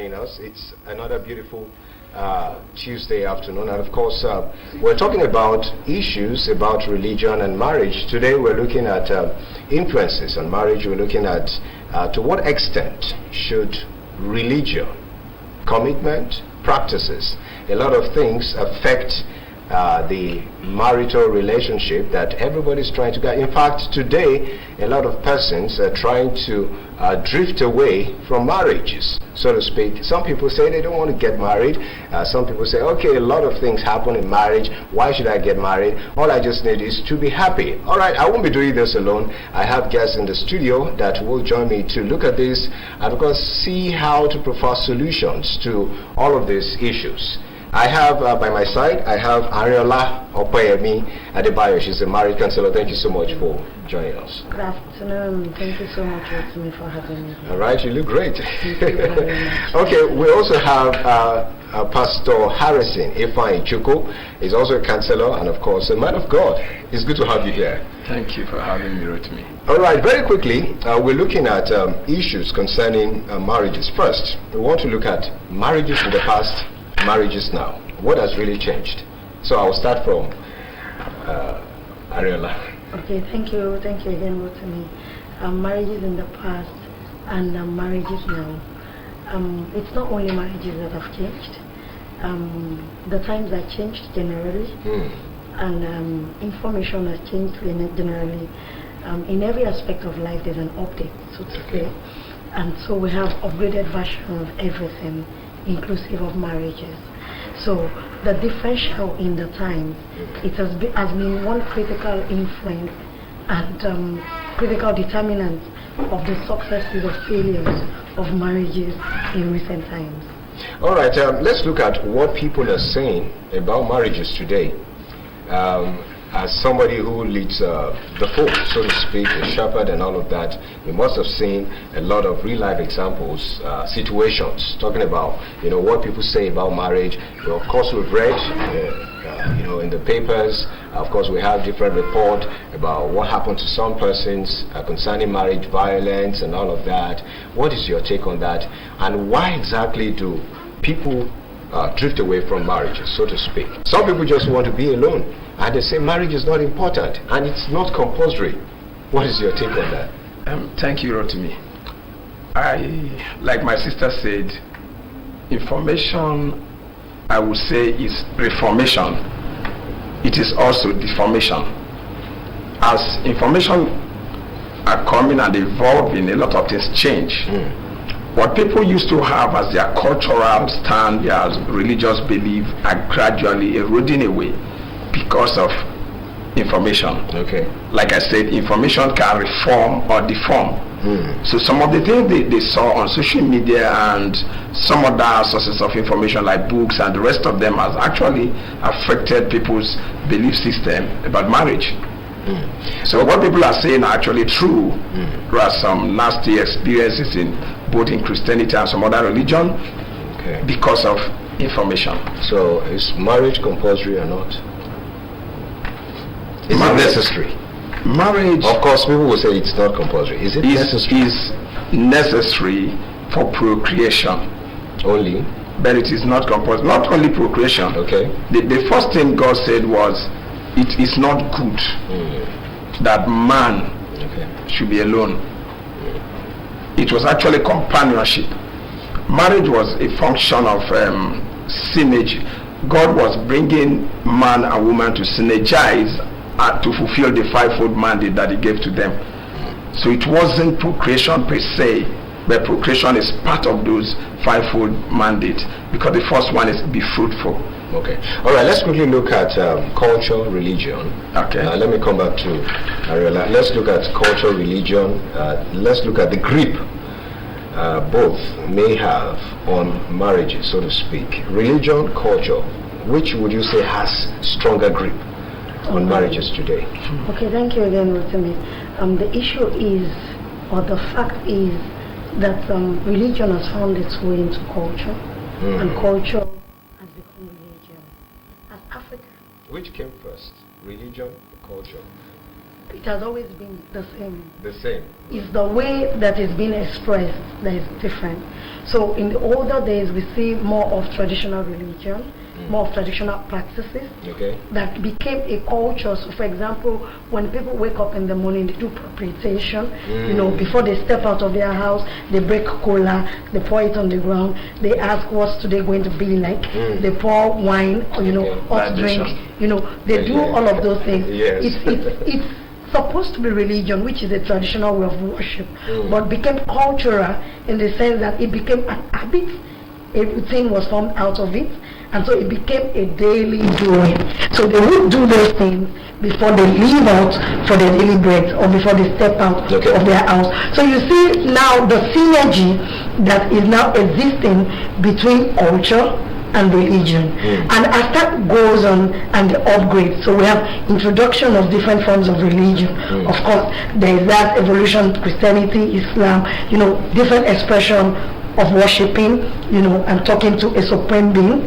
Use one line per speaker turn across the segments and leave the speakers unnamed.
joining us. It's another beautiful Tuesday afternoon, and of course we're talking about issues about religion and marriage. Today we're looking at influences on marriage. We're looking at to what extent should religion, commitment, practices, a lot of things affect the marital relationship that everybody's trying to get. In fact, today a lot of persons are trying to drift away from marriages, so to speak. Some people say they don't want to get married. Some people say, okay, a lot of things happen in marriage. Why should I get married? All I just need is to be happy. All right, I won't be doing this alone. I have guests in the studio that will join me to look at this and, of course, see how to provide solutions to all of these issues. I have by my side, I have Ariola Opeyemi Adebayo. She's a marriage counselor. Thank you so much for joining us.
Good afternoon. Thank you so much, Rotimi, for having me.
All right, you look great.
Thank you very much.
Okay, we also have Pastor Harrison Ifeanyi Chukwu. He's also a counselor and, of course, a man of God. It's good to have you here.
Thank you for having me, Rotimi.
All right, very quickly, we're looking at issues concerning marriages. First, we want to look at marriages in the past, marriages now. What has really changed? So I'll start from Ariola.
Okay, thank you again, Rotimi. Marriages in the past and marriages now. It's not only marriages that have changed. The times have changed generally, and information has changed generally. In every aspect of life, there's an update, so to say. And so we have upgraded version of everything, inclusive of marriages. So the differential in the time, it has been one critical influence and critical determinant of the successes or failures of marriages in recent times.
All right, let's look at what people are saying about marriages today. As somebody who leads the folk, so to speak, a shepherd and all of that, you must have seen a lot of real-life examples, situations, talking about, what people say about marriage. Of course, we've read, in the papers. Of course, we have different reports about what happened to some persons concerning marriage violence and all of that. What is your take on that? And why exactly do people drift away from marriages, so to speak? Some people just want to be alone, and they say marriage is not important and it's not compulsory. What is your take on that?
Thank you, Rotimi. Like my sister said, information, I would say, is reformation. It is also deformation. As information are coming and evolving, a lot of things change. What people used to have as their cultural stand, their religious belief, are gradually eroding away because of information. Okay. Like I said, information can reform or deform. So some of the things they saw on social media and some other sources of information like books and the rest of them has actually affected people's belief system about marriage. So what people are saying are actually true. There are some nasty experiences in both in Christianity and some other religion because of information.
So is marriage compulsory or not? Is it necessary?
Marriage,
of course, people will say it's not compulsory. Is it necessary?
Is necessary for procreation
only,
but it is not compulsory. Not only procreation.
Okay.
The first thing God said was, it is not good that man should be alone. It was actually companionship. Marriage was a function of synergy. God was bringing man and woman to synergize to fulfill the fivefold mandate that he gave to them. So it wasn't procreation per se, but procreation is part of those fivefold mandates, because the first one is be fruitful.
Okay. All right, let's quickly look at culture, religion.
Okay.
Let me come back to Ariola. Let's look at culture, religion. Let's look at the grip both may have on marriages, so to speak. Religion, culture, which would you say has stronger grip on marriages today?
Okay, thank you again, Rotimi. The issue is, or the fact is, that religion has found its way into culture, and culture has become religion. As Africa.
Which came first, religion or culture?
It has always been the same.
The same.
It's the way that is being expressed that is different. So in the older days, we see more of traditional religion, more of traditional practices
Okay.
that became a culture. So for example, when people wake up in the morning, they do propitiation. You know, before they step out of their house, they break cola, they pour it on the ground, they ask what's today going to be like, they pour wine, or, you know,
Okay.
hot drink, you know, they do all of those things.
Yes.
It's supposed to be religion, which is a traditional way of worship, but became cultural in the sense that it became an habit. A routine was formed out of it, and so it became a daily doing. So they would do those things before they leave out for their daily bread or before they step out
Okay.
of their house. So you see now the synergy that is now existing between culture and religion. And as that goes on and the upgrade, so we have introduction of different forms of religion. Of course, there is that evolution, Christianity, Islam, you know, different expression of worshipping, you know, and talking to a supreme being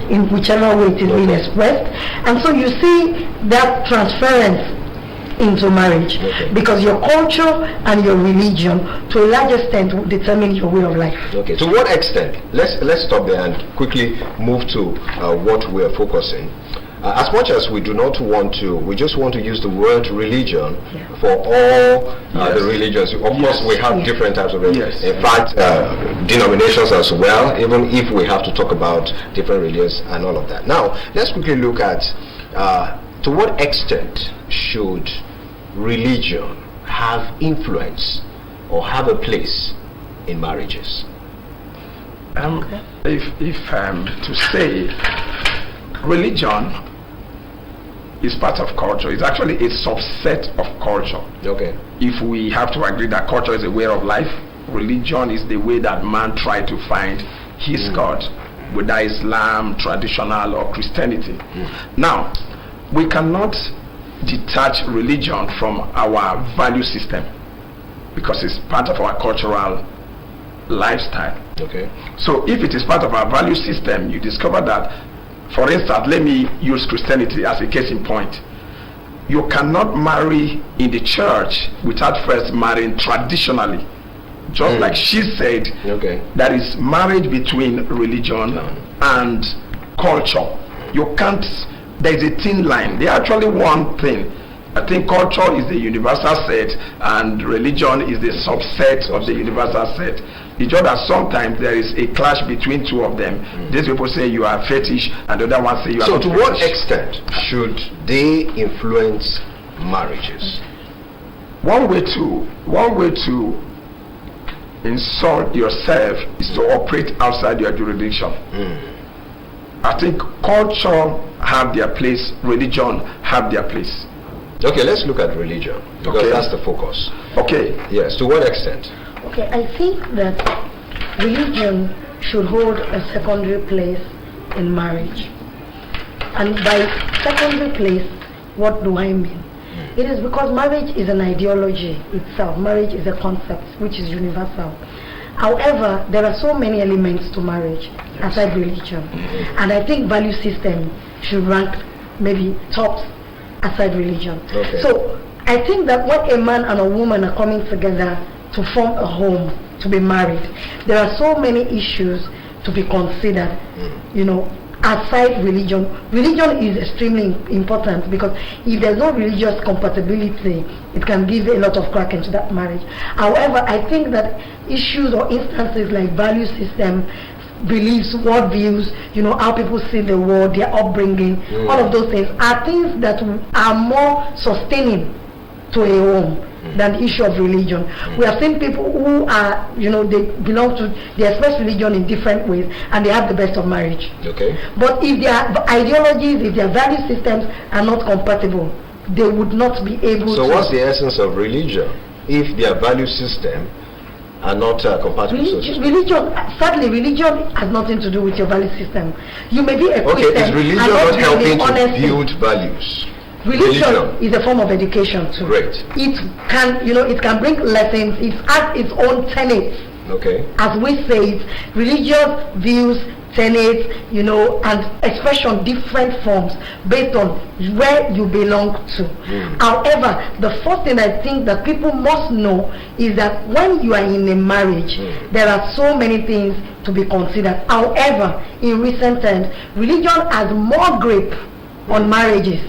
in whichever way it is being expressed. And so you see that transference into marriage, because your culture and your religion to a large extent will determine your way of life.
Okay. To what extent? Let's stop there and quickly move to what we are focusing. As much as we do not want to, we just want to use the word religion for all the religions. Of course, we have different types of religions. In fact, denominations as well, even if we have to talk about different religions and all of that. Now, let's quickly look at to what extent should religion have influence or have a place in marriages?
If to say religion is part of culture, it's actually a subset of culture.
Okay.
If we have to agree that culture is a way of life, religion is the way that man tried to find his God, whether Islam, traditional, or Christianity. Now, we cannot detach religion from our value system because it's part of our cultural lifestyle.
Okay.
So if it is part of our value system, you discover that, for instance, let me use Christianity as a case in point. You cannot marry in the church without first marrying traditionally. Just like she said, that is marriage between religion and culture. You can't, there is a thin line. They are actually one thing. I think culture is the universal set and religion is the subset of the universal set. It's just that sometimes there is a clash between two of them. These people say you are fetish and the other one say you are
so
not
to
fetish.
what extent should they influence marriages?
One way to insult yourself is to operate outside your jurisdiction. I think culture have their place, religion have their place.
Okay, let's look at religion because that's the focus.
Okay.
Yes, to what extent?
Okay, I think that religion should hold a secondary place in marriage. And by secondary place, what do I mean? It is because marriage is an ideology itself. Marriage is a concept which is universal. However, there are so many elements to marriage aside religion. And I think value system should rank maybe tops aside religion. So I think that when a man and a woman are coming together to form a home, to be married, there are so many issues to be considered, you know, aside religion. Religion is extremely important because if there's no religious compatibility, it can give a lot of crack into that marriage. However, I think that issues or instances like value system, beliefs, worldviews, you know, how people see the world, their upbringing, all of those things are things that are more sustaining to a home than the issue of religion. We have seen people who are, you know, they belong to, they express religion in different ways and they have the best of marriage. But if their ideologies, if their value systems are not compatible, they would not be able to.
So what's the essence of religion if their value system are not compatible?
Religion, sadly, religion has nothing to do with your value system. You may be a Christian.
Okay, is religion not helping to build values?
Religion is a form of education too.
Great.
It can, you know, it can bring lessons. It has its own tenets.
Okay.
As we say it, religious views tenets, and expression different forms based on where you belong to. However, the first thing I think that people must know is that when you are in a marriage, there are so many things to be considered. However, in recent times, religion has more grip on marriages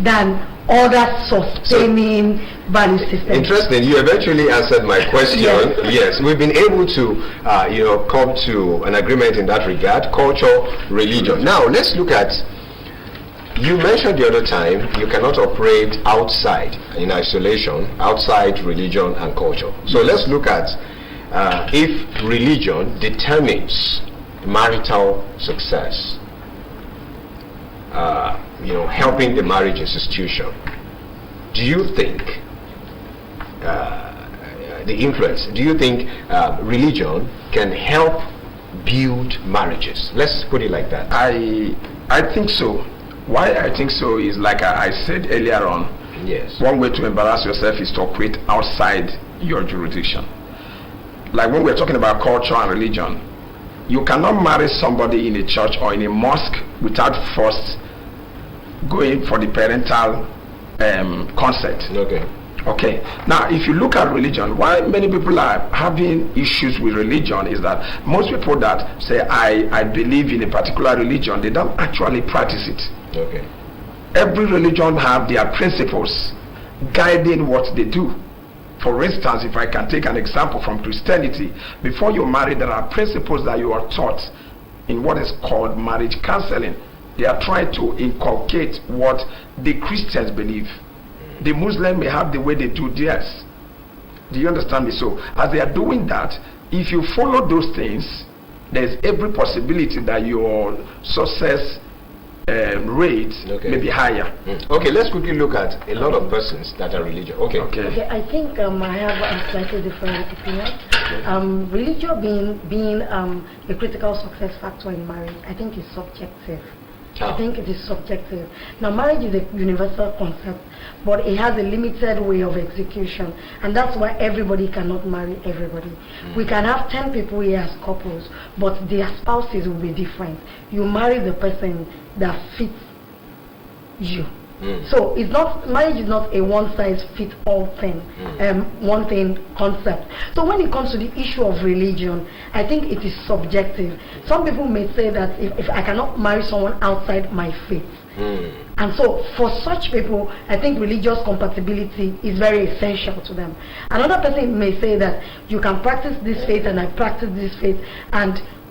than other sustaining value systems.
Interesting. You eventually answered my question. Yes, we've been able to, come to an agreement in that regard. Culture, religion. Now, let's look at. You mentioned the other time you cannot operate outside, in isolation, outside religion and culture. So let's look at if religion determines marital success. Helping the marriage institution. Do you think the influence? Do you think religion can help build marriages? Let's put it like that.
I think so. Why I think so is like I said earlier on.
Yes.
One way to embarrass yourself is to operate outside your jurisdiction. Like when we're talking about culture and religion, you cannot marry somebody in a church or in a mosque without first going for the parental consent. Okay. Now, if you look at religion, why many people are having issues with religion is that most people that say I believe in a particular religion, they don't actually practice it.
Okay.
Every religion have their principles guiding what they do. For instance, if I can take an example from Christianity, before you marry, there are principles that you are taught in what is called marriage counseling. They are trying to inculcate what the Christians believe. The Muslim may have the way they do theirs. Do you understand me? So, as they are doing that, if you follow those things, there's every possibility that your success rate may be higher.
Okay, let's quickly look at a lot of persons that are religious. Okay,
I think I have a slightly different opinion. Religion being a critical success factor in marriage, I think is subjective. I think it is subjective. Now, marriage is a universal concept, but it has a limited way of execution, and that's why everybody cannot marry everybody. We can have 10 people here as couples, but their spouses will be different. You marry the person that fits you. So it's not, marriage is not a one-size-fits-all thing, one thing concept. So when it comes to the issue of religion, I think it is subjective. Some people may say that if I cannot marry someone outside my faith, and so for such people, I think religious compatibility is very essential to them. Another person may say that you can practice this faith and I practice this faith,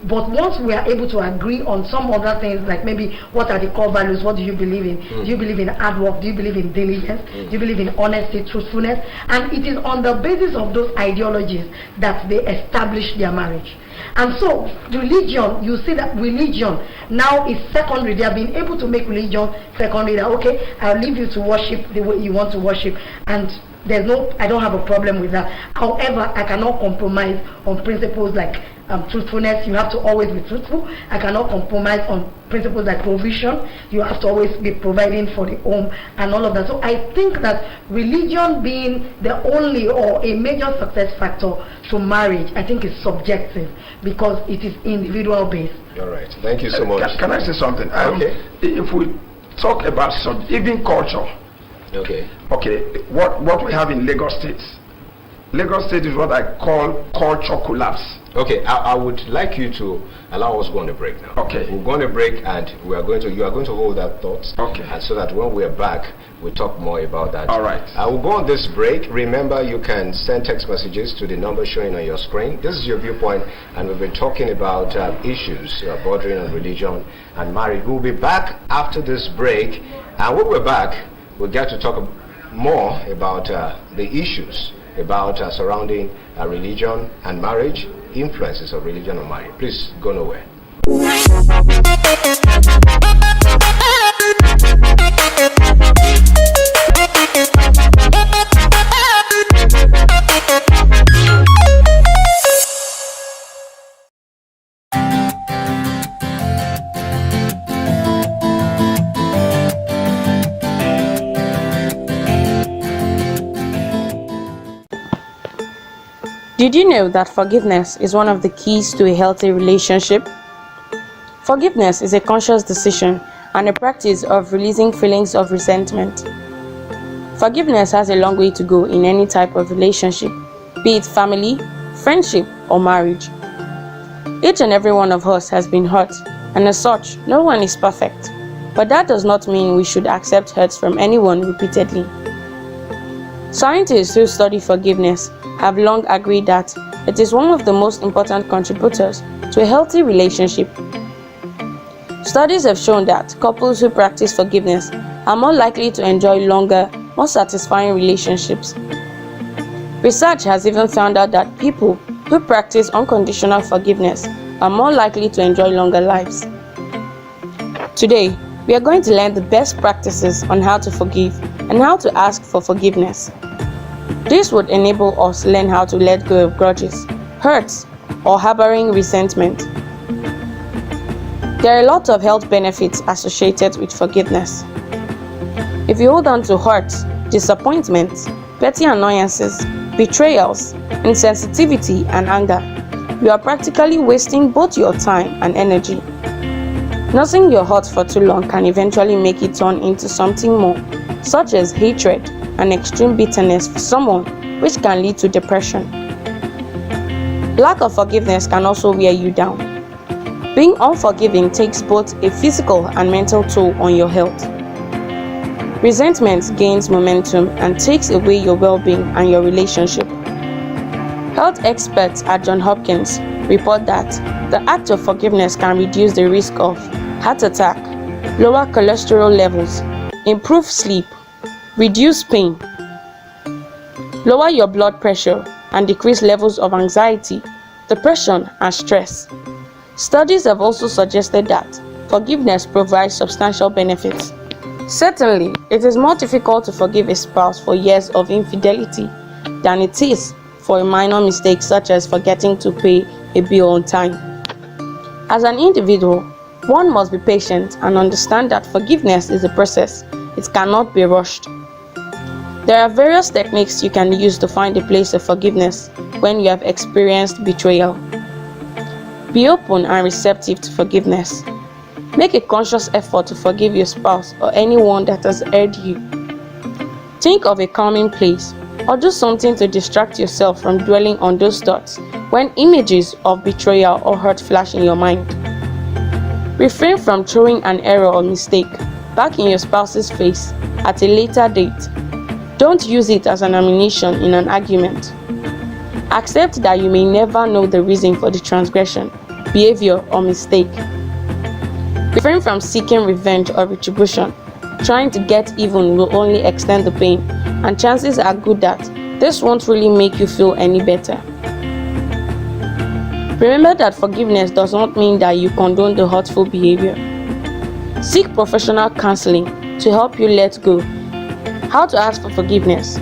but once we are able to agree on some other things, like maybe what are the core values, what do you believe in? Do you believe in hard work? Do you believe in diligence? Do you believe in honesty, truthfulness? And it is on the basis of those ideologies that they establish their marriage. And so religion, you see that religion now is secondary. They have been able to make religion secondary. That okay, I'll leave you to worship the way you want to worship, and I don't have a problem with that. However, I cannot compromise on principles like truthfulness. You have to always be truthful. I cannot compromise on principles like provision. You have to always be providing for the home and all of that. So I think that religion being the only or a major success factor to marriage, I think is subjective because it is individual based.
All right. Thank you so much.
Can I say something?
Okay.
If we talk about even culture.
Okay,
what we have in Lagos State. Lagos State is what I call culture collapse.
Okay, I would like you to allow us to go on a break now.
Okay.
We're going to break and you are going to hold that thought.
Okay.
And so that when we're back, we'll talk more about that.
All right.
I will go on this break. Remember, you can send text messages to the number showing on your screen. This is your viewpoint, and we've been talking about issues bordering on religion and marriage. We'll be back after this break, and when we're back, we'll get to talk more about the issues about surrounding religion and marriage, influences of religion on marriage. Please go nowhere.
Did you know that forgiveness is one of the keys to a healthy relationship? Forgiveness is a conscious decision and a practice of releasing feelings of resentment. Forgiveness has a long way to go in any type of relationship, be it family, friendship, or marriage. Each and every one of us has been hurt, and as such, no one is perfect. But that does not mean we should accept hurts from anyone repeatedly. Scientists who study forgiveness have long agreed that it is one of the most important contributors to a healthy relationship. Studies have shown that couples who practice forgiveness are more likely to enjoy longer, more satisfying relationships. Research has even found out that people who practice unconditional forgiveness are more likely to enjoy longer lives. Today, we are going to learn the best practices on how to forgive and how to ask for forgiveness. This would enable us to learn how to let go of grudges, hurts, or harboring resentment. There are a lot of health benefits associated with forgiveness. If you hold on to hurts, disappointments, petty annoyances, betrayals, insensitivity, and anger, you are practically wasting both your time and energy. Nursing your hurt for too long can eventually make it turn into something more, such as hatred and extreme bitterness for someone, which can lead to depression. Lack of forgiveness can also wear you down. Being unforgiving takes both a physical and mental toll on your health. Resentment gains momentum and takes away your well-being and your relationship. Health experts at Johns Hopkins report that the act of forgiveness can reduce the risk of heart attack, lower cholesterol levels, improve sleep, reduce pain, lower your blood pressure, and decrease levels of anxiety, depression, and stress. Studies have also suggested that forgiveness provides substantial benefits. Certainly, it is more difficult to forgive a spouse for years of infidelity than it is for a minor mistake such as forgetting to pay a bill on time. As an individual, one must be patient and understand that forgiveness is a process. It cannot be rushed. There are various techniques you can use to find a place of forgiveness when you have experienced betrayal. Be open and receptive to forgiveness. Make a conscious effort to forgive your spouse or anyone that has hurt you. Think of a calming place or do something to distract yourself from dwelling on those thoughts when images of betrayal or hurt flash in your mind. Refrain from throwing an error or mistake back in your spouse's face at a later date. Don't use it as an ammunition in an argument. Accept that you may never know the reason for the transgression, behavior, or mistake. Refrain from seeking revenge or retribution. Trying to get even will only extend the pain, and chances are good that this won't really make you feel any better. Remember that forgiveness does not mean that you condone the hurtful behavior. Seek professional counseling to help you let go. How to ask for forgiveness?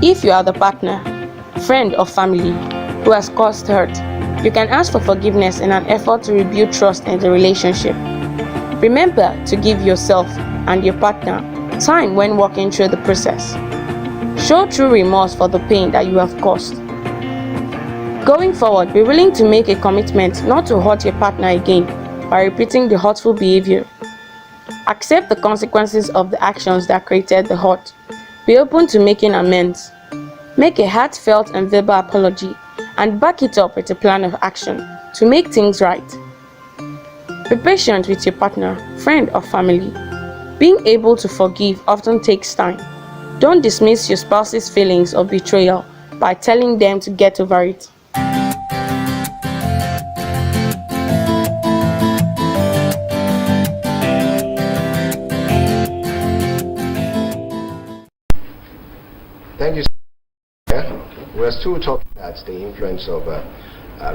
If you are the partner, friend, or family who has caused hurt, you can ask for forgiveness in an effort to rebuild trust in the relationship. Remember to give yourself and your partner time when walking through the process. Show true remorse for the pain that you have caused. Going forward, be willing to make a commitment not to hurt your partner again by repeating the hurtful behavior. Accept the consequences of the actions that created the hurt. Be open to making amends. Make a heartfelt and verbal apology and back it up with a plan of action to make things right. Be patient with your partner, friend, or family. Being able to forgive often takes time. Don't dismiss your spouse's feelings of betrayal by telling them to get over it.
Thank you. We're still talking about the influence of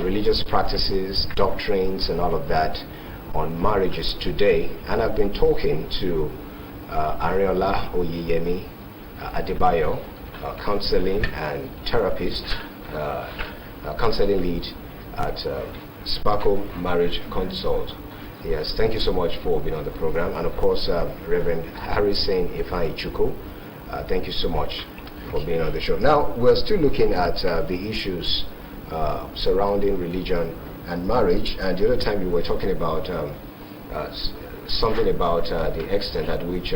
religious practices, doctrines, and all of that on marriages today. And I've been talking to Ariola Oyeyemi Adebayo, counseling and therapist, counseling lead at Sparkle Marriage Consult. Yes, thank you so much for being on the program. And of course, Reverend Harrison Ifeanyi Chukwu, thank you so much for being on the show. Now, we're still looking at the issues surrounding religion and marriage, and the other time you were talking about something about the extent at which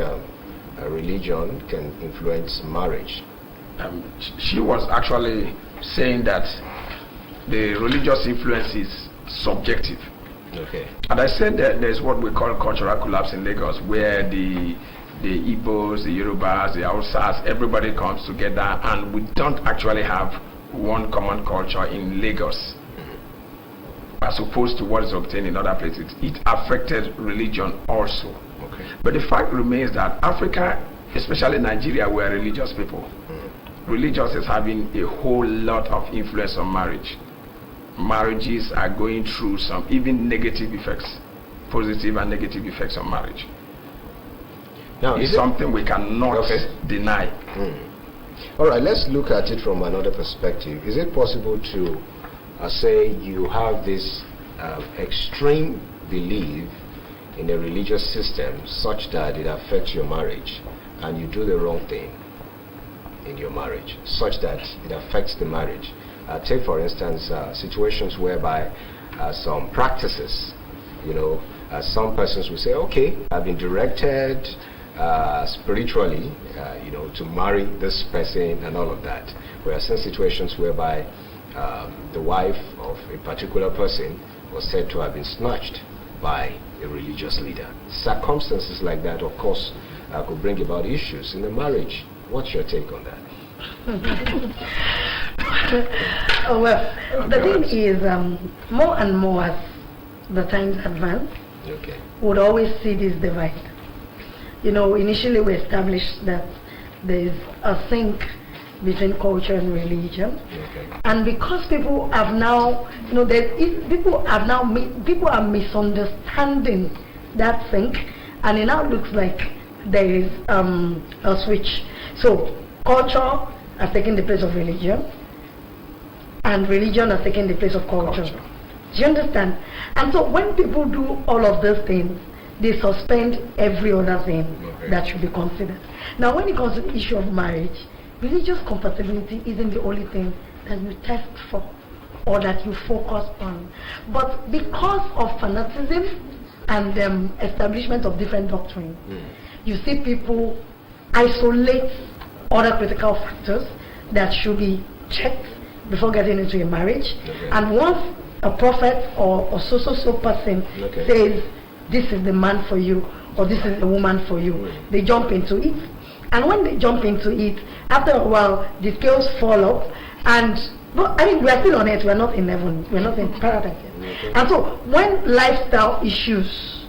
religion can influence marriage.
She was actually saying that the religious influence is subjective.
Okay.
And I said that there's what we call cultural collapse in Lagos, where the Igbos, the Yorubas, the Hausas, everybody comes together, and we don't actually have one common culture in Lagos, as opposed to what is obtained in other places. It affected religion also.
Okay.
But the fact remains that Africa, especially Nigeria, we are religious people. Religious is having a whole lot of influence on marriage. Marriages are going through some even negative effects, positive and negative effects on marriage.
Now,
It's something we cannot deny.
All right, let's look at it from another perspective. Is it possible to say you have this extreme belief in a religious system such that it affects your marriage, and you do the wrong thing in your marriage such that it affects the marriage? Take for instance situations whereby some practices, some persons will say, okay, I've been directed spiritually, to marry this person and all of that. We are seeing situations whereby the wife of a particular person was said to have been snatched by a religious leader. Circumstances like that, of course, could bring about issues in the marriage. What's your take on that?
The thing is, more and more as the times advance,
Okay.
we would always see this divide. Initially we established that there is a sync between culture and religion,
Okay.
and because people have now, people are misunderstanding that sync, and it now looks like there is a switch. So culture has taken the place of religion, and religion has taken the place of culture. Do you understand? And so when people do all of those things, they suspend every other thing that should be considered. Now when it comes to the issue of marriage, religious compatibility isn't the only thing that you test for or that you focus on. But because of fanaticism and establishment of different doctrines, you see people isolate other critical factors that should be checked before getting into a marriage. And once a prophet or so person says this is the man for you or this is the woman for you, they jump into it. And when they jump into it, after a while the scales fall off, and we are still on earth, we are not in heaven, we are not in paradise yet. And so when lifestyle issues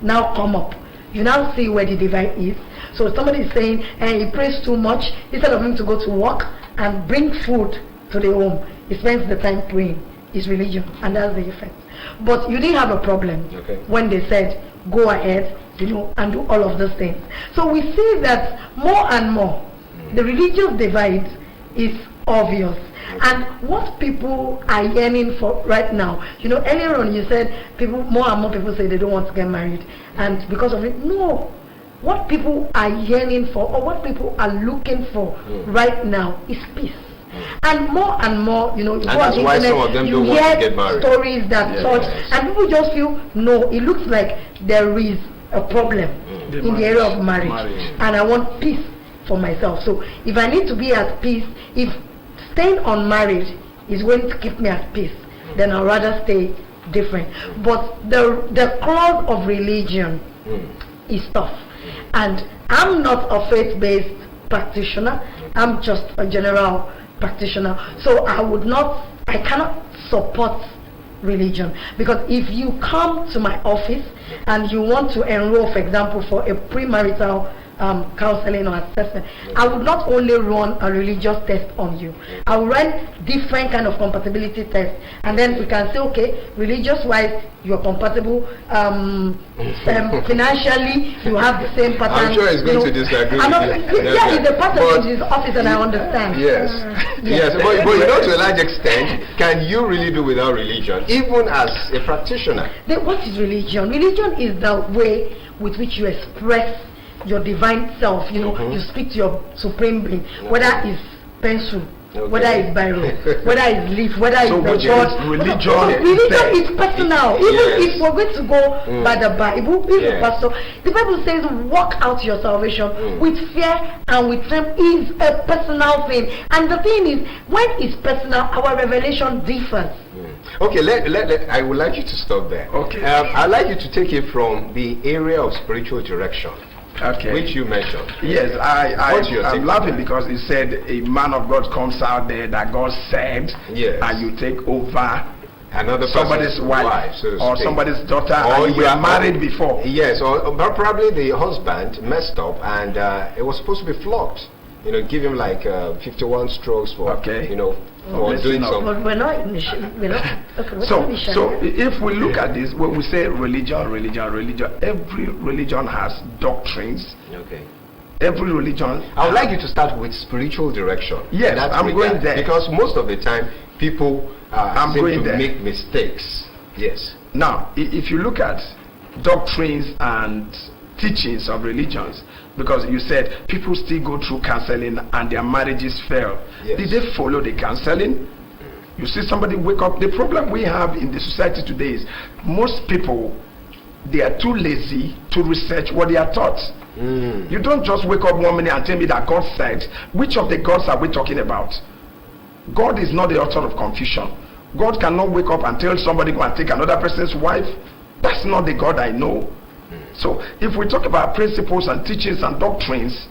now come up, you now see where the divide is. So somebody is saying, he prays too much, instead of him to go to work and bring food to the home, he spends the time praying. It's religion, and that's the effect. But you didn't have a problem when they said go ahead, and do all of those things. So we see that more and more the religious divide is obvious. And what people are yearning for right now, earlier on you said more and more people say they don't want to get married, and because of it, no. What people are yearning for, or what people are looking for right now, is peace. And more, you go
that's
on the
why
internet,
some of them
you
don't want to
hear
get married.
stories that such, and people just feel, no, it looks like there is a problem in the area of marriage, and I want peace for myself. So if I need to be at peace, if staying unmarried is going to keep me at peace, then I'd rather stay different. But the cause of religion is tough, and I'm not a faith-based practitioner. I'm just a general practitioner, so I cannot support religion, because if you come to my office and you want to enroll, for example, for a premarital counseling or assessment, I would not only run a religious test on you, I will run different kind of compatibility tests, and then we can say, okay, religious wise you're compatible, financially you have the same pattern.
I'm sure it's going to disagree.
It's a pattern in his office, and I understand.
Yes, but to a large extent, can you really do without religion, even as a practitioner?
What is religion? Religion is the way with which you express your divine self. You speak to your supreme being, whether it's pencil
Okay.
whether it's Bible, whether it's leaf, whether it's
which
the God.
is religion?
Religion is personal. Even
Yes.
if we're going to go by the Bible, if
Yes.
pastor, the Bible says, "Work out your salvation with fear and with trembling." Is a personal thing, and the thing is, when it's personal, our revelation differs.
Okay, I would like you to stop there.
Okay.
I'd like you to take it from the area of spiritual direction,
Okay.
which you mentioned.
Yes,
What's your take
I'm
on
laughing
that?
because he said a man of God comes out there that God said,
Yes.
and you take over
Another
somebody's
person's
wife,
so to
or
speak.
somebody's daughter,
Or
and you were married before.
Yes, or probably the husband messed up and it was supposed to be flogged. You know, give him like 51 strokes for,
Okay.
you know, for
listen
doing
up.
something.
But we're not in the we're not. Okay, we're not
So,
in the
so
Sharia.
if we look at this, when we say religion, every religion has doctrines.
Okay.
Every religion.
I would like you to start with spiritual direction.
Yes,
In that
I'm
regard,
going there.
Because most of the time, people
I'm
seem
going
to
there.
make mistakes. Yes.
Now, if you look at doctrines and teachings of religions, because you said people still go through counseling and their marriages fail.
Yes.
Did they follow the counseling? You see somebody wake up. The problem we have in the society today is most people, they are too lazy to research what they are taught. You don't just wake up one minute and tell me that God said. Which of the gods are we talking about? God is not the author of confusion. God cannot wake up and tell somebody go and take another person's wife. That's not the God I know. So if we talk about principles and teachings and doctrines,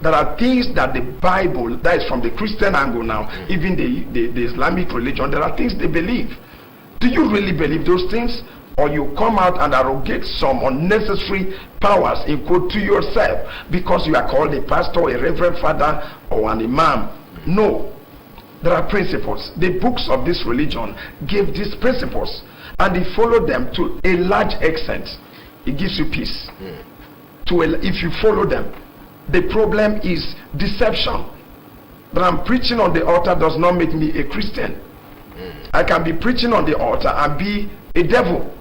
there are things that the Bible, that is from the Christian angle now, even the Islamic religion, there are things they believe. Do you really believe those things? Or you come out and arrogate some unnecessary powers in quote to yourself because you are called a pastor, a reverend father, or an imam? No. There are principles. The books of this religion give these principles, and they follow them to a large extent. It gives you peace. If you follow them. The problem is deception. That I'm preaching on the altar does not make me a Christian. I can be preaching on the altar and be a devil.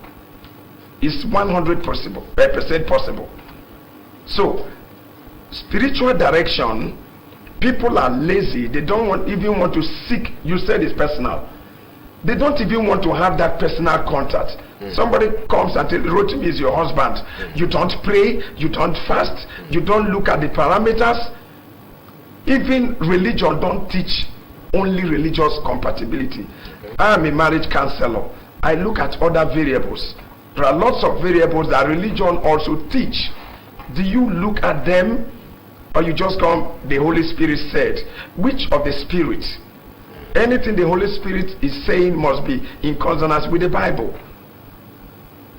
It's 100% possible. So, spiritual direction, people are lazy. They don't even want to seek. You said it's personal. They don't even want to have that personal contact. Somebody comes and tells Rotimi is your husband. You don't pray, you don't fast, you don't look at the parameters. Even religion don't teach only religious compatibility. I am a marriage counselor. I look at other variables. There are lots of variables that religion also teach. Do you look at them, or you just come, the Holy Spirit said? Which of the spirits? Anything the Holy Spirit is saying must be in consonance with the Bible.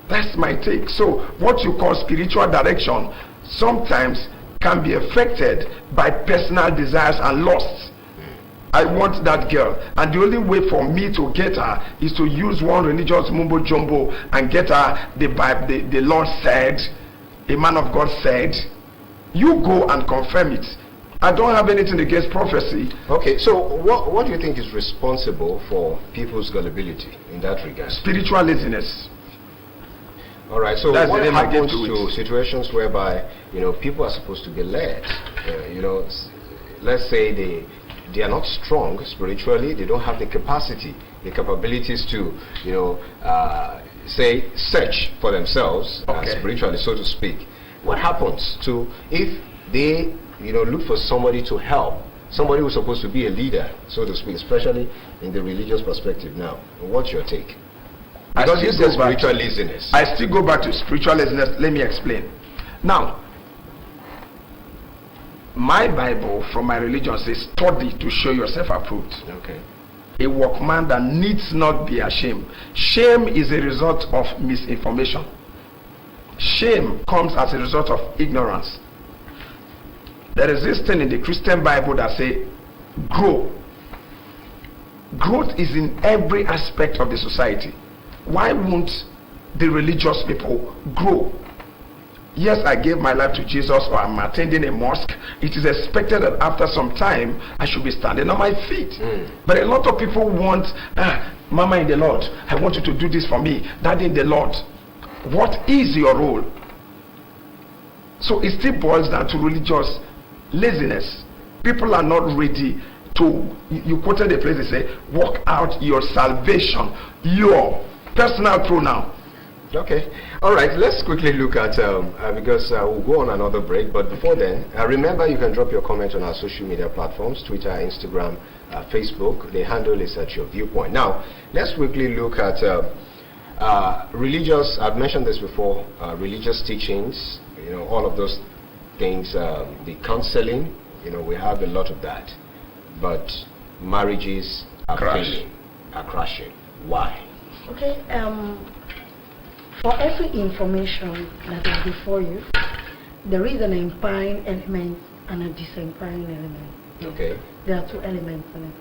That's my take. So what you call spiritual direction sometimes can be affected by personal desires and lusts. I want that girl, and the only way for me to get her is to use one religious mumbo jumbo and get her the Bible, the Lord said, a man of God said. You go and confirm it. I don't have anything against prophecy.
Okay, so what do you think is responsible for people's gullibility in that regard?
Spiritual laziness.
All right, so
That's
what
the name I gave
happens
to
to
it.
situations whereby, you know, people are supposed to be led? You know, let's say they are not strong spiritually, they don't have the capacity, the capabilities to, you know, say, search for themselves spiritually, so to speak. What happens to if they, you know, look for somebody to help, somebody who's supposed to be a leader, so to speak, especially in the religious perspective now? What's your take? Because you said spiritual laziness.
I still go back to spiritual laziness. Let me explain. Now, my Bible from my religion says, study to show yourself approved.
Okay.
A workman that needs not be ashamed. Shame is a result of misinformation. Shame comes as a result of ignorance. There is this thing in the Christian Bible that say, grow. Growth is in every aspect of the society. Why won't the religious people grow? Yes, I gave my life to Jesus, or I'm attending a mosque. It is expected that after some time I should be standing on my feet. But a lot of people want, Mama in the Lord, I want you to do this for me. Daddy in the Lord. What is your role? So it still boils down to religious laziness. People are not ready you quoted a place that say, work out your salvation, your personal pronoun.
Okay. All right. Let's quickly look at, because we'll go on another break. But before then, remember you can drop your comment on our social media platforms, Twitter, Instagram, Facebook. The handle is at your viewpoint. Now, let's quickly look at religious, I've mentioned this before, religious teachings, all of those things, the counseling, we have a lot of that. But marriages are failing, are crashing. Why?
Okay. For every information that is before you, there is an empowering element and a disempowering element.
Okay.
There are two elements in it.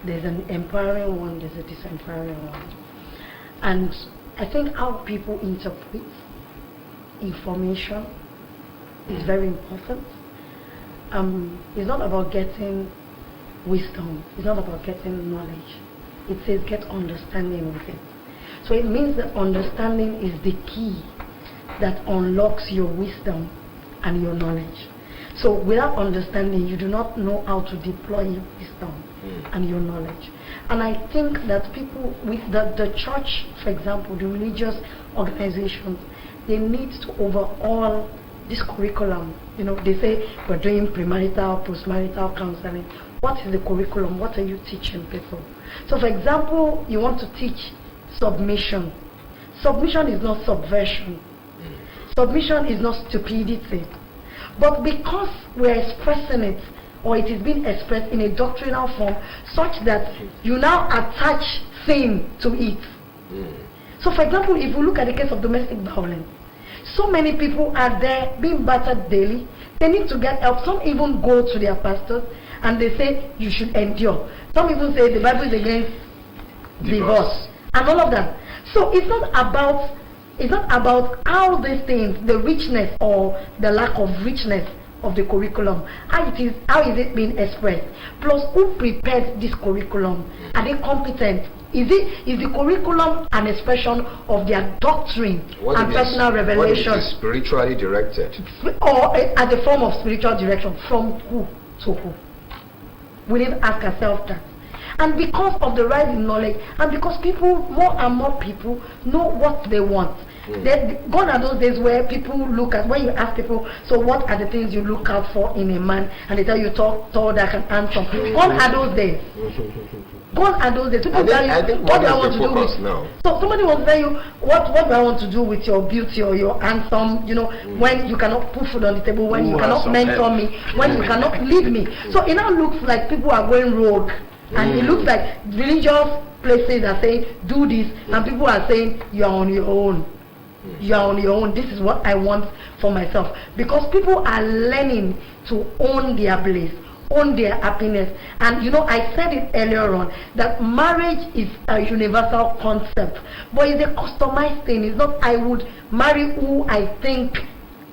There's an empowering one, there's a disempowering one. And I think how people interpret information is very important. It's not about getting wisdom, it's not about getting knowledge. It says get understanding with it. So it means that understanding is the key that unlocks your wisdom and your knowledge. So without understanding, you do not know how to deploy your wisdom and your knowledge. And I think that people with the church, for example, the religious organizations, they need to overhaul this curriculum. They say we're doing premarital, postmarital counseling. What is the curriculum? What are you teaching people? So for example, you want to teach submission. Submission is not subversion. Submission is not stupidity. But because we're expressing it, or it is being expressed in a doctrinal form, such that you now attach sin to it. So for example, if you look at the case of domestic violence, so many people are there being battered daily. They need to get help. Some even go to their pastors and they say you should endure. Some even say the Bible is against divorce. And all of that. So it's not about how these things, the richness or the lack of richness of the curriculum, how is it being expressed, plus who prepared this curriculum. Are they competent? Is the curriculum an expression of their doctrine and personal revelation?
What is it spiritually directed?
Or as a form of spiritual direction, from who to who? We need to ask ourselves that. And because of the rise in knowledge, and because more and more people know what they want. Gone are those days where people look at, when you ask people, so what are the things you look out for in a man, and they tell you tall, that can answer. Gone are those days. Gone are those days. People tell you, what do I want to do with now? So somebody will tell you, what do I want to do with your beauty or your handsome, when you cannot put food on the table, when you cannot mentor me, when you cannot lead me. So it now looks like people are going rogue. And it looks like religious places are saying, do this, and people are saying, you're on your own. You're on your own. This is what I want for myself. Because people are learning to own their bliss, own their happiness. And I said it earlier on, that marriage is a universal concept, but it's a customized thing. It's not I would marry who I think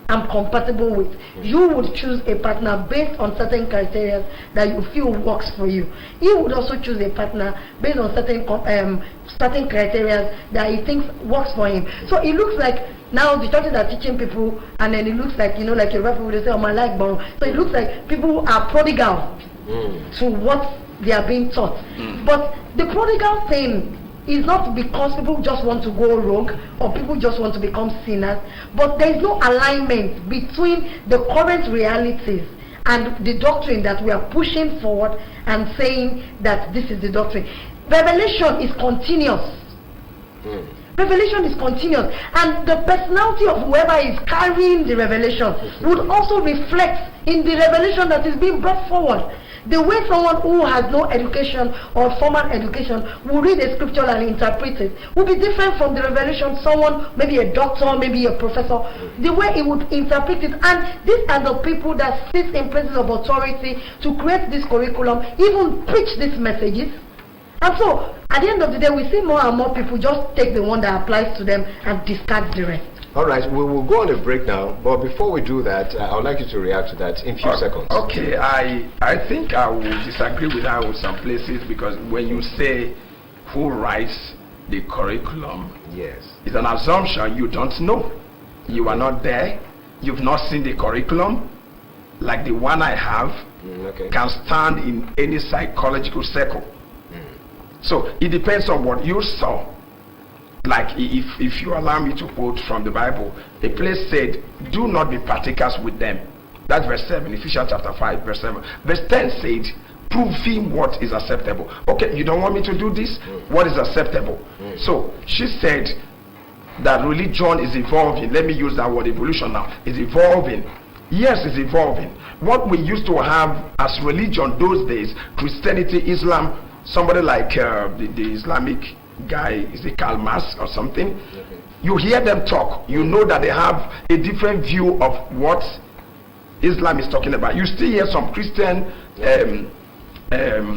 I'm compatible with. You would choose a partner based on certain criteria that you feel works for you. He would also choose a partner based on certain criteria that he thinks works for him. So it looks like now the churches are teaching people, and then it looks like like a people they say, oh my life borrow. So it looks like people are prodigal to what they are being taught. But the prodigal thing is not because people just want to go rogue or people just want to become sinners, but there is no alignment between the current realities and the doctrine that we are pushing forward and saying that this is the doctrine. Revelation is continuous. Revelation is continuous, and the personality of whoever is carrying the revelation would also reflect in the revelation that is being brought forward. The way someone who has no education or formal education will read a scripture and interpret it will be different from the revelation someone, maybe a doctor, maybe a professor, the way he would interpret it. And these are the people that sit in places of authority to create this curriculum, even preach these messages. And so, at the end of the day, we see more and more people just take the one that applies to them and discard the rest.
All right, we will go on a break now, but before we do that, I would like you to react to that in a few seconds.
Okay, I think I will disagree with that with some places, because when you say who writes the curriculum,
yes,
it's an assumption you don't know. You are not there, you've not seen the curriculum, like the one I have
Okay.
can stand in any psychological circle. So it depends on what you saw. Like if you allow me to quote from the Bible, a place said, do not be partakers with them. That's verse 7, Ephesians chapter 5, verse 7. Verse 10 said, prove him what is acceptable. Okay, you don't want me to do this? What is acceptable? So she said that religion is evolving. Let me use that word, evolution now. It's evolving. Yes, it's evolving. What we used to have as religion those days, Christianity, Islam, somebody like the Islamic guy, is it Karl Marx or something? You hear them talk, you know that they have a different view of what Islam is talking about. You still hear some Christian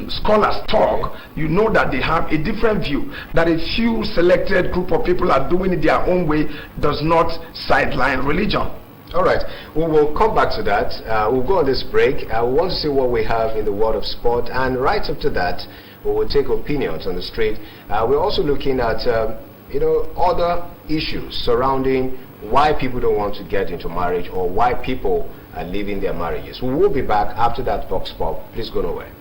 scholars talk, you know that they have a different view, that a few selected group of people are doing it their own way does not sideline religion.
All right, we will come back to that. We'll go on this break. We want to see what we have in the world of sport, and right after that, we will take opinions on the street. We're also looking at, other issues surrounding why people don't want to get into marriage or why people are leaving their marriages. We will be back after that Vox Pop. Please go nowhere.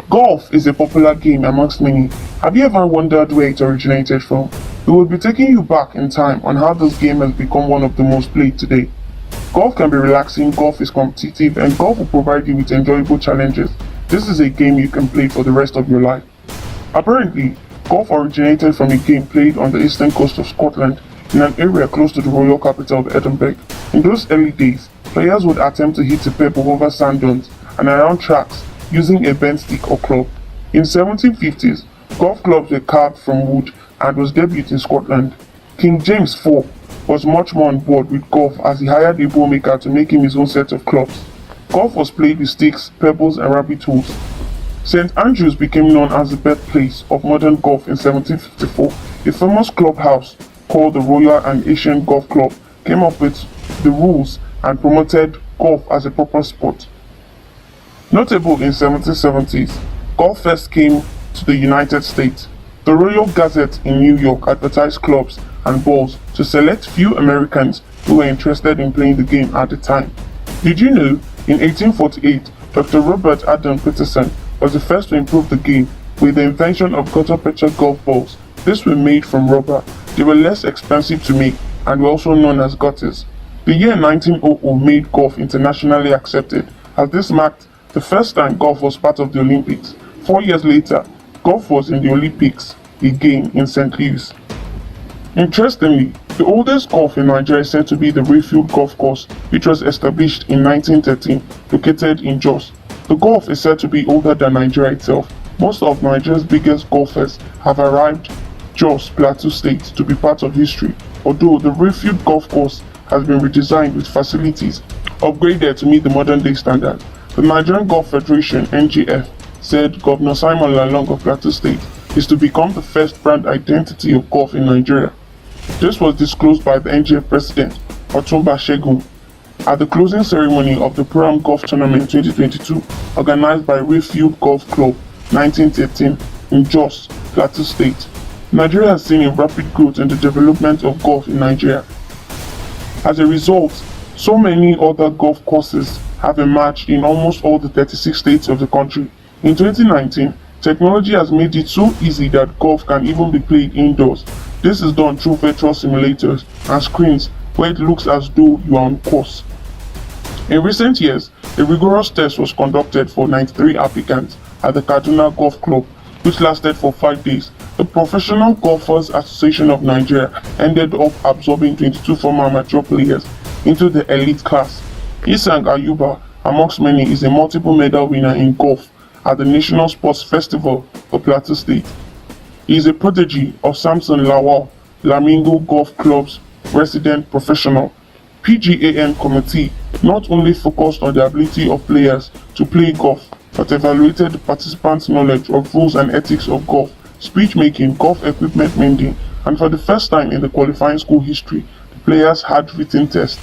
Golf is a popular game amongst many. Have you ever wondered where it originated from? We will be taking you back in time on how this game has become one of the most played today. Golf can be relaxing, golf is competitive, and golf will provide you with enjoyable challenges. This is a game you can play for the rest of your life. Apparently, golf originated from a game played on the eastern coast of Scotland in an area close to the royal capital of Edinburgh. In those early days, players would attempt to hit a pebble over sand dunes and around tracks using a bent stick or club. In 1750s, golf clubs were carved from wood and was debuted in Scotland. King James IV was much more on board with golf as he hired a bowmaker to make him his own set of clubs. Golf was played with sticks, pebbles and rabbit holes. St. Andrews became known as the birthplace of modern golf in 1754. A famous clubhouse called the Royal and Asian Golf Club came up with the rules and promoted golf as a proper sport. Notable in 1770s, golf first came to the United States. The Royal Gazette in New York advertised clubs and balls to select few Americans who were interested in playing the game at the time. Did you know, in 1848, Dr. Robert Adam Peterson was the first to improve the game with the invention of gutter-pitcher golf balls. These were made from rubber. They were less expensive to make and were also known as gutters. The year 1900 made golf internationally accepted, as this marked the first time golf was part of the Olympics. 4 years later, golf was in the Olympics again in St. Louis. Interestingly, the oldest golf in Nigeria is said to be the Rayfield Golf Course, which was established in 1913, located in Jos. The golf is said to be older than Nigeria itself. Most of Nigeria's biggest golfers have arrived Jos Plateau State to be part of history, although the Rayfield Golf Course has been redesigned with facilities upgraded to meet the modern day standard. The Nigerian Golf Federation (NGF) said Governor Simon Lalong of Plateau State is to become the first brand identity of golf in Nigeria. This was disclosed by the NGF president, Otumba Shegun, at the closing ceremony of the Pro-Am Golf Tournament 2022, organized by Rayfield Golf Club 1913 in Jos, Plateau State. Nigeria has seen a rapid growth in the development of golf in Nigeria. As a result, so many other golf courses have emerged in almost all the 36 states of the country. In 2019, technology has made it so easy that golf can even be played indoors. This is done through virtual simulators and screens where it looks as though you are on course. In recent years, a rigorous test was conducted for 93 applicants at the Kaduna Golf Club, which lasted for 5 days. The Professional Golfers Association of Nigeria ended up absorbing 22 former amateur players into the elite class. Isang Ayuba, amongst many, is a multiple medal winner in golf at the National Sports Festival of Plateau State. He is a prodigy of Samson Lawal, Lamingo Golf Club's resident professional. PGAN committee not only focused on the ability of players to play golf, but evaluated the participants' knowledge of rules and ethics of golf, speech making, golf equipment mending, and for the first time in the qualifying school history, the players had written tests.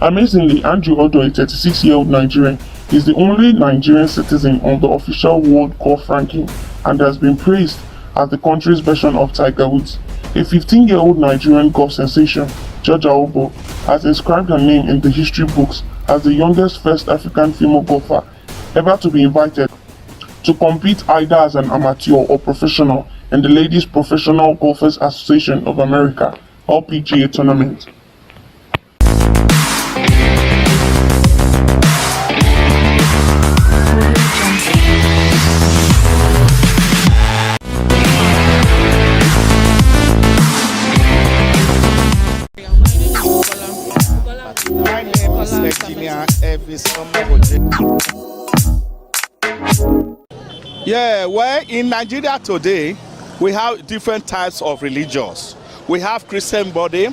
Amazingly, Andrew Odo, a 36-year-old Nigerian, is the only Nigerian citizen on the official World Golf ranking and has been praised as the country's version of Tiger Woods. A 15-year-old Nigerian golf sensation, Georgia Obo, has inscribed her name in the history books as the youngest first African female golfer ever to be invited to compete either as an amateur or professional in the Ladies Professional Golfers Association of America (LPGA) tournament.
My name is Engineer Elvis Omoboje. Yeah, well, in Nigeria today, we have different types of religions. We have Christian body,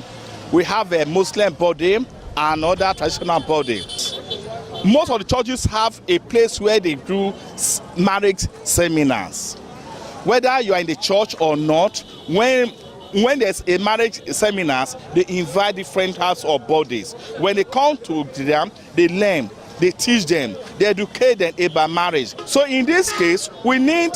we have a Muslim body, and other traditional body. Most of the churches have a place where they do marriage seminars. Whether you are in the church or not, when there's a marriage seminars, they invite different types of bodies. When they come to them, they learn, they teach them, they educate them about marriage. So in this case, we need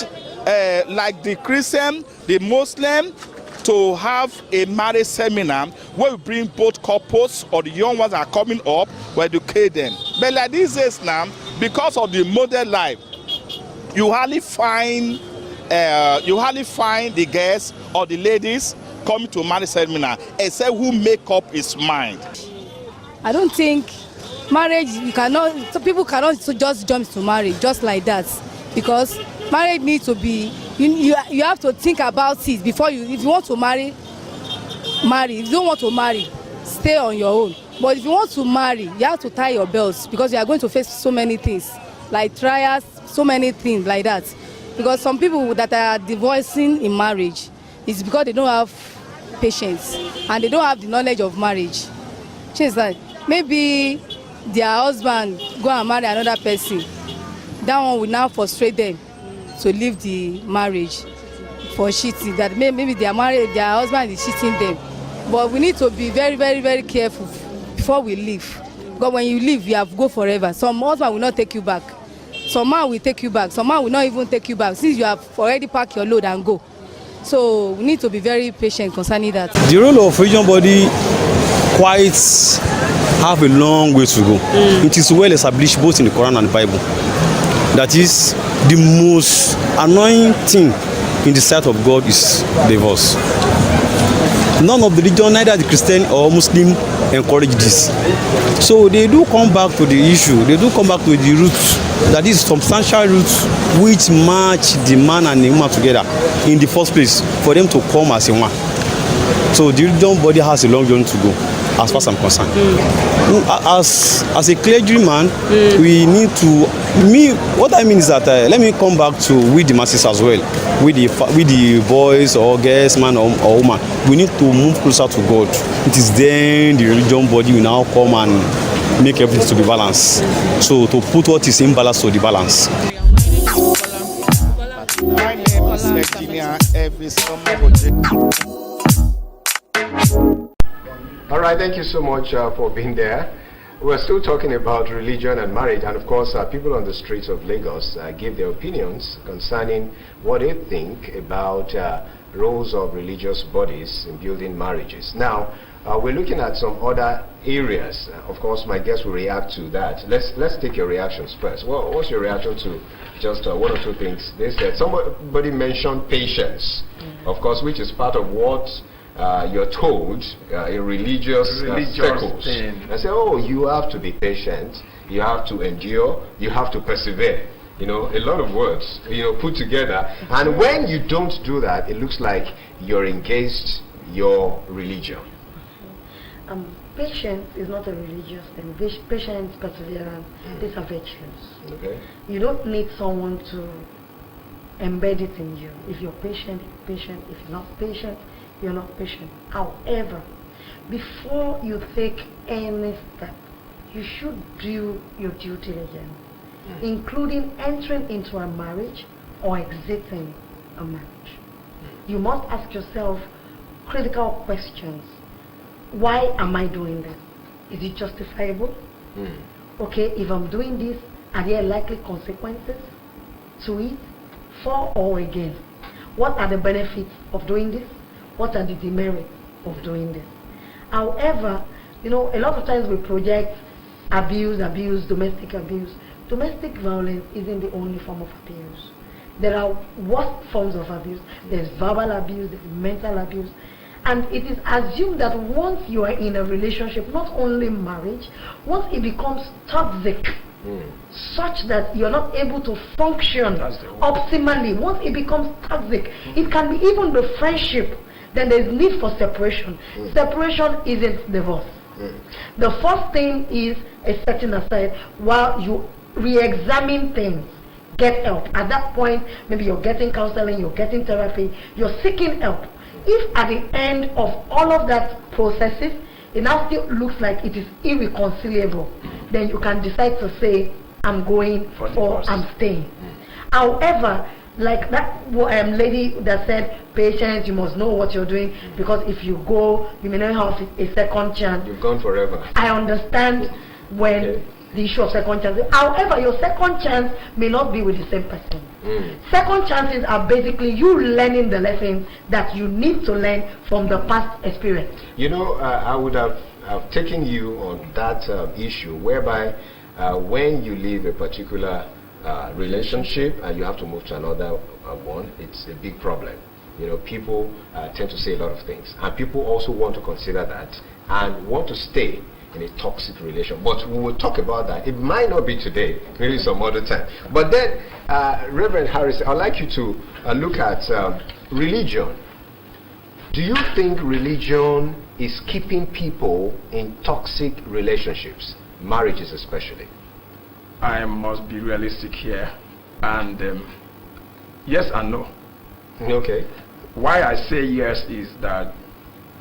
like the Christian, the Muslim, to have a marriage seminar where we bring both couples or the young ones that are coming up, we educate them. But like these days now, because of the modern life, you hardly find the girls or the ladies coming to marriage seminar except who make up his mind.
I don't think marriage, people cannot just jump to marriage just like that, because marriage needs to be, you have to think about it before if you want to marry. If you don't want to marry, stay on your own. But if you want to marry, you have to tie your belts, because you are going to face so many things, like trials, so many things like that. Because some people that are divorcing in marriage, it's because they don't have patience and they don't have the knowledge of marriage. Change that. Maybe their husband go and marry another person. That one will now frustrate them to leave the marriage for cheating. That maybe their husband is cheating them. But we need to be very, very, very careful before we leave. Because when you leave, you have to go forever. Some husband will not take you back. Some man will take you back. Some man will not even take you back, since you have already packed your load and go. So we need to be very patient concerning that.
The role of religion body quite have a long way to go. It is well established both in the Quran and the Bible. That is, the most annoying thing in the sight of God is divorce. None of the religion, neither the Christian or Muslim, encourage this. So they do come back to the issue. They do come back to the roots. That is substantial roots which match the man and the woman together in the first place for them to come as a one. So the religion body has a long journey to go, as far as I'm concerned. As a clergyman, we need to. What I mean is that let me come back to with the masses as well, with the boys or girls, man or woman. We need to move closer to God. It is then the religion body will now come and make everything to be balanced. So to put what is in balance to the balance.
My name is Engineer Elvis Omoboje.
All right, thank you so much for being there. We're still talking about religion and marriage, and of course people on the streets of Lagos give their opinions concerning what they think about roles of religious bodies in building marriages. Now, we're looking at some other areas. Of course, my guests will react to that. Let's take your reactions first. Well, what's your reaction to just one or two things they said? Somebody mentioned patience, of course, which is part of what you're told in religious circles. I say, oh, you have to be patient, you have to endure, you have to persevere. You know, a lot of words, put together. And when you don't do that, it looks like you're engaged your religion.
Patience is not a religious thing. Patience, perseverance, these are virtues.
Okay.
You don't need someone to embed it in you. If you're patient, you're patient. If you're not patient, you're not patient. However, before you take any step, you should do your due diligence, including entering into a marriage or exiting a marriage. You must ask yourself, critical questions. Why am I doing this? Is it justifiable? Okay, if I'm doing this, are there likely consequences to it? For or against? What are the benefits of doing this? What are the demerits of doing this? However, a lot of times we project abuse, domestic abuse. Domestic violence isn't the only form of abuse. There are worse forms of abuse. There's verbal abuse, there's mental abuse. And it is assumed that once you are in a relationship, not only marriage, once it becomes toxic, such that you're not able to function optimally, once it becomes toxic, it can be even the friendship, then there's need for separation. Separation isn't divorce. The first thing is a setting aside while you re-examine things. Get help. At that point, maybe you're getting counseling, you're getting therapy, you're seeking help. If at the end of all of that processes, it now still looks like it is irreconcilable, then you can decide to say, I'm going or I'm staying. However, like that lady that said, patience, you must know what you're doing, because if you go, you may not have a second chance.
You've gone forever.
I understand when the issue of second chance. However, your second chance may not be with the same person. Second chances are basically you learning the lessons that you need to learn from the past experience.
I would have taken you on that issue whereby when you leave a particular relationship and you have to move to another one, it's a big problem. People tend to say a lot of things, and people also want to consider that and want to stay in a toxic relation. But we will talk about that. It might not be today, maybe some other time. But then, Reverend Harris, I'd like you to look at religion. Do you think religion is keeping people in toxic relationships, marriages especially?
I must be realistic here, and yes and no.
Okay.
Why I say yes is that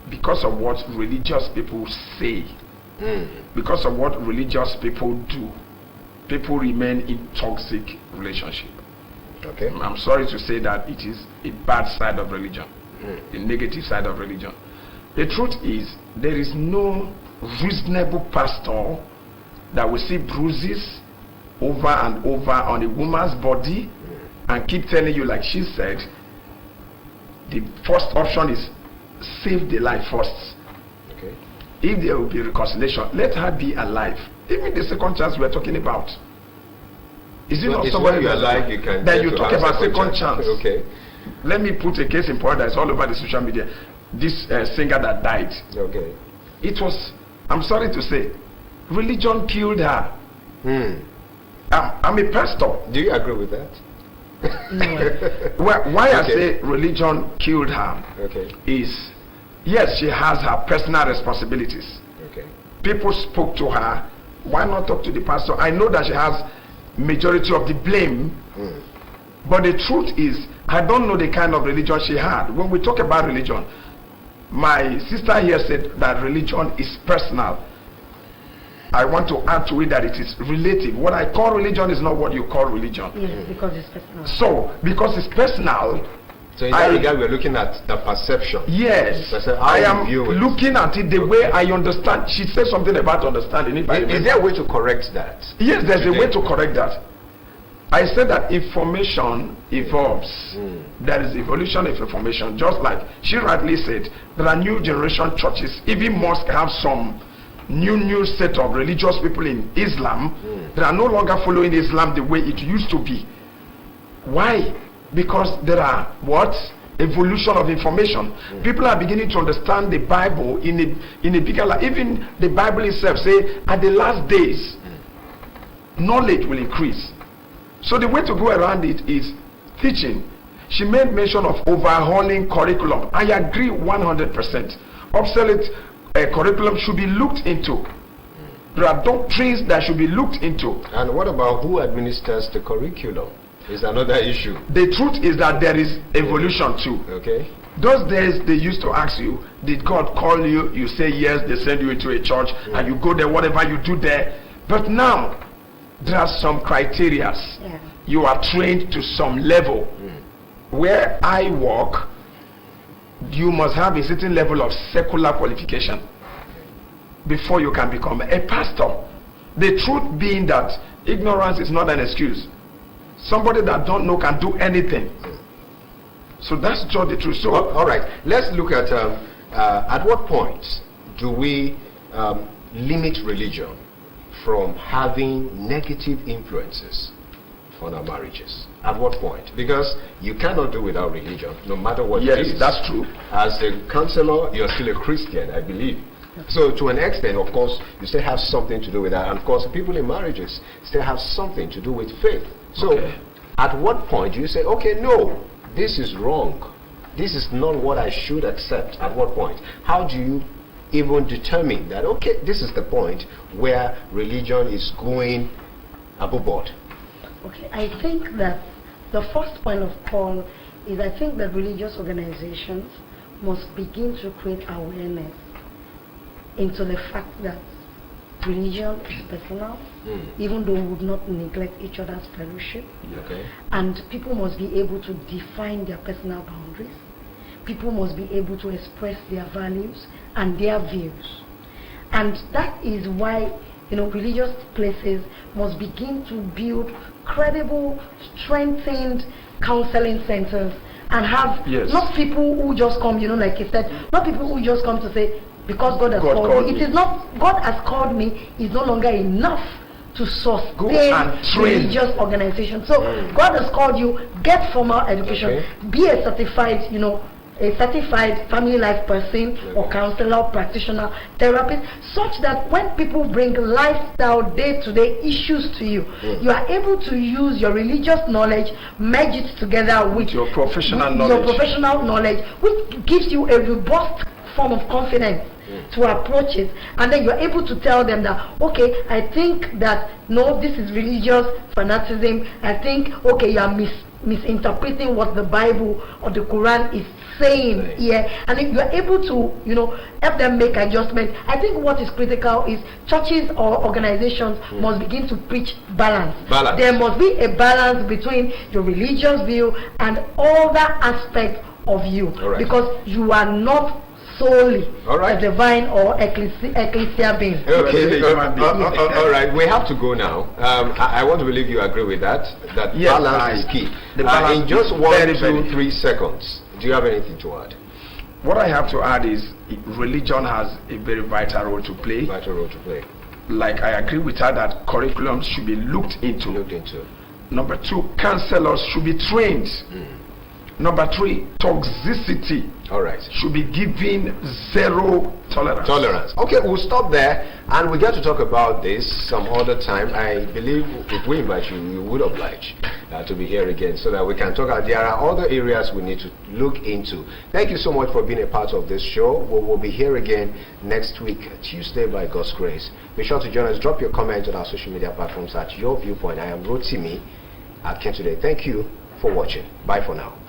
because of what religious people say, because of what religious people do, people remain in toxic relationship.
Okay.
I'm sorry to say that it is a bad side of religion, the negative side of religion. The truth is, there is no reasonable pastor that will see bruises over and over on a woman's body and keep telling you, like she said, the first option is save the life first.
Okay.
If there will be reconciliation, let her be alive. Even the second chance we're talking about. Is it not somebody
you are alive, you can
then you talk about second chance?
Okay.
Let me put a case in point that's all over the social media. This singer that died.
Okay.
It was, I'm sorry to say, religion killed her. I'm a pastor.
Do you agree with that?
Why I say religion killed her is, yes, she has her personal responsibilities.
Okay.
People spoke to her. Why not talk to the pastor? I know that she has majority of the blame, but the truth is, I don't know the kind of religion she had. When we talk about religion, my sister here said that religion is personal. I want to add to it that it is relative. What I call religion is not what you call religion.
Yes, because it's personal.
So, because it's personal,
so in that regard, we're looking at the perception.
Yes, I am looking at it the way I understand. She said something about understanding.
Is there a way to correct that?
Yes, there's a way to correct that. I said that information evolves. There is evolution of information. Just like she rightly said, there are new generation churches. Even mosques have some new set of religious people in Islam that are no longer following Islam the way it used to be. Why? Because there are evolution of information. People are beginning to understand the Bible in a bigger light. Even the Bible itself say at the last days knowledge will increase. So the way to go around it is teaching. She made mention of overhauling curriculum. I agree 100%. Obsolete curriculum should be looked into. There are doctrines that should be looked into.
And what about who administers the curriculum? Is another issue.
The truth is that there is evolution too.
Okay.
Those days they used to ask you, did God call you? You say yes, they send you into a church and you go there, whatever you do there. But now there are some criteria. You are trained to some level. Where I work, you must have a certain level of secular qualification before you can become a pastor. The truth being that ignorance is not an excuse. Somebody that don't know can do anything. So that's just the truth. So
all right, let's look at what point do we limit religion from having negative influences on our marriages? At what point? Because you cannot do without religion, no matter what it is.
Yes, that's true.
As a counselor, you're still a Christian, I believe. So to an extent, of course, you still have something to do with that. And of course, people in marriages still have something to do with faith. So at what point do you say, okay, no, this is wrong. This is not what I should accept. At what point? How do you even determine that, okay, this is the point where religion is going overboard?
Okay, I think that the first point of call is I think that religious organizations must begin to create awareness into the fact that religion is personal, even though we would not neglect each other's fellowship.
Okay.
And people must be able to define their personal boundaries. People must be able to express their values and their views. And that is why, religious places must begin to build credible, strengthened counseling centers and have not people who just come, like you said, not people who just come to say, because God has called me. It is not, God has called me is no longer enough to sustain religious organization. So God has called you, get formal education, be a certified, a certified family life person or counselor, practitioner, therapist, such that when people bring lifestyle day-to-day issues to you, you are able to use your religious knowledge, merge it together with
your professional
knowledge, which gives you a robust form of confidence to approach it, and then you're able to tell them that, okay, I think that no, this is religious fanaticism. I think, okay, you are misinterpreting what the Bible or the Quran is saying here, and if you're able to, help them make adjustments. I think what is critical is churches or organizations must begin to preach balance. There must be a balance between your religious view and all that aspect of you, because you are not solely a divine or ecclesia being.
Okay, all right, we have to go now. I want to believe you agree with that. That balance is key. In just 1, 2, 3 seconds, do you have anything to add?
What I have to add is religion has a very vital role to play. Like I agree with her that curriculum should be looked into. Number 2, counselors should be trained. Number 3, toxicity should be given zero tolerance.
Okay, we'll stop there and we get to talk about this some other time. I believe if we invite you, you would oblige to be here again so that we can talk. There are other areas we need to look into. Thank you so much for being a part of this show. We'll be here again next week, Tuesday, by God's grace. Be sure to join us. Drop your comment on our social media platforms at Your Viewpoint. I am Rotimi Akintoday. Thank you for watching. Bye for now.